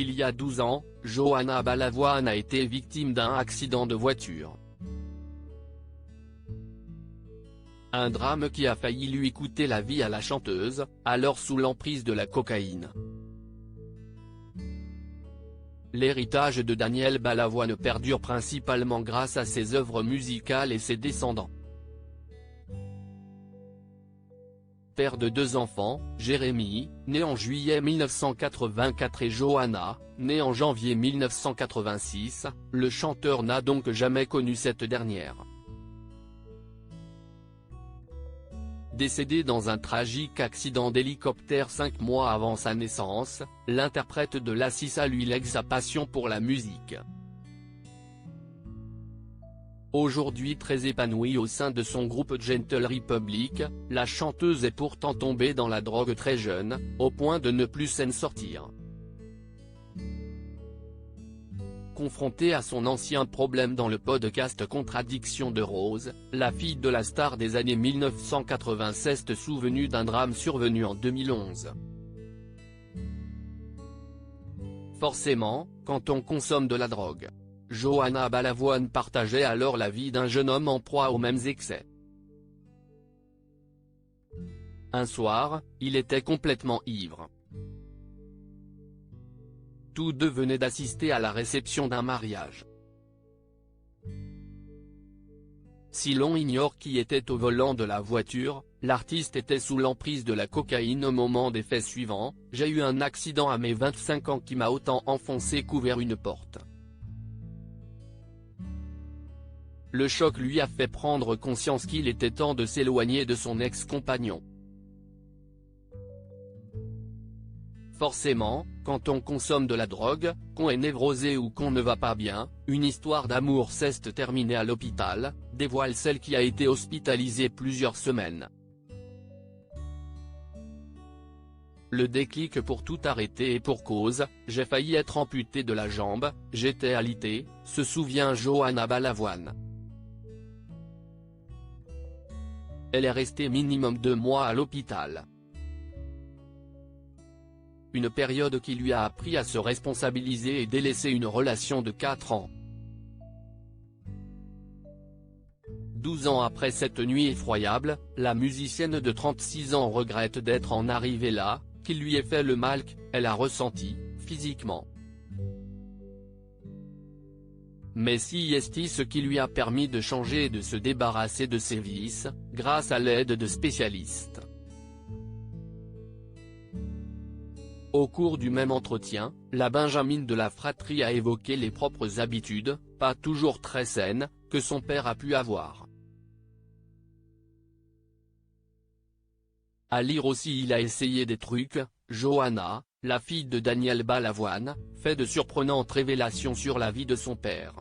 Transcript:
Il y a 12 ans, Johanna Balavoine a été victime d'un accident de voiture. Un drame qui a failli lui coûter la vie à la chanteuse, alors sous l'emprise de la cocaïne. L'héritage de Daniel Balavoine perdure principalement grâce à ses œuvres musicales et ses descendants. Père de 2 enfants, Jérémy, né en juillet 1984 et Johanna, née en janvier 1986, le chanteur n'a donc jamais connu cette dernière. Décédé dans un tragique accident d'hélicoptère 5 mois avant sa naissance, l'interprète de l'A6 lui lègue sa passion pour la musique. Aujourd'hui très épanouie au sein de son groupe Gentle Republic, la chanteuse est pourtant tombée dans la drogue très jeune, au point de ne plus s'en sortir. Confrontée à son ancien problème dans le podcast Contradiction de Rose, la fille de la star des années 1996 est souvenue d'un drame survenu en 2011. Forcément, quand on consomme de la drogue. Johanna Balavoine partageait alors la vie d'un jeune homme en proie aux mêmes excès. Un soir, il était complètement ivre. Tous deux venaient d'assister à la réception d'un mariage. Si l'on ignore qui était au volant de la voiture, l'artiste était sous l'emprise de la cocaïne au moment des faits suivants. J'ai eu un accident à mes 25 ans qui m'a autant enfoncé qu'ouvert une porte. Le choc lui a fait prendre conscience qu'il était temps de s'éloigner de son ex-compagnon. Forcément, quand on consomme de la drogue, qu'on est névrosé ou qu'on ne va pas bien, une histoire d'amour s'est terminée à l'hôpital, dévoile celle qui a été hospitalisée plusieurs semaines. Le déclic pour tout arrêter et pour cause, j'ai failli être amputé de la jambe, j'étais alité, se souvient Johanna Balavoine. Elle est restée minimum 2 mois à l'hôpital. Une période qui lui a appris à se responsabiliser et délaisser une relation de 4 ans. 12 ans après cette nuit effroyable, la musicienne de 36 ans regrette d'être en arrivée là, qu'il lui ait fait le mal qu'elle a ressenti, physiquement. Mais si est ce qui lui a permis de changer et de se débarrasser de ses vices, grâce à l'aide de spécialistes. Au cours du même entretien, la Benjamine de la fratrie a évoqué les propres habitudes, pas toujours très saines, que son père a pu avoir. À lire aussi il a essayé des trucs. Johanna, la fille de Daniel Balavoine, fait de surprenantes révélations sur la vie de son père.